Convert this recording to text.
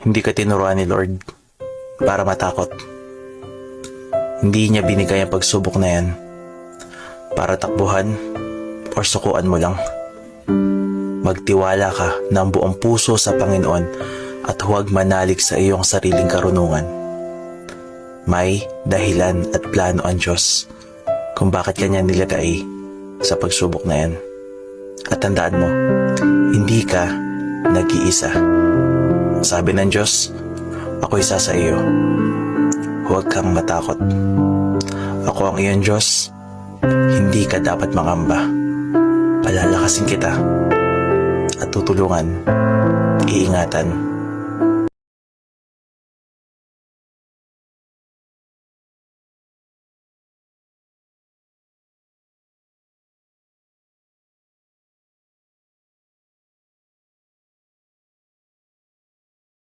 Hindi ka tinuruan ni Lord para matakot. Hindi niya binigay ang pagsubok na yan para takbuhan o sukuan mo lang. Magtiwala ka ng buong puso sa Panginoon at huwag manalig sa iyong sariling karunungan. May dahilan at plano ang Diyos kung bakit kanya nilagay sa pagsubok na yan. At tandaan mo, hindi ka nag-iisa. Sabi ng Diyos, ako isa sa iyo. Huwag kang matakot. Ako ang iyong Diyos. Hindi ka dapat mangamba. Palalakasin kita at tutulungan, iingatan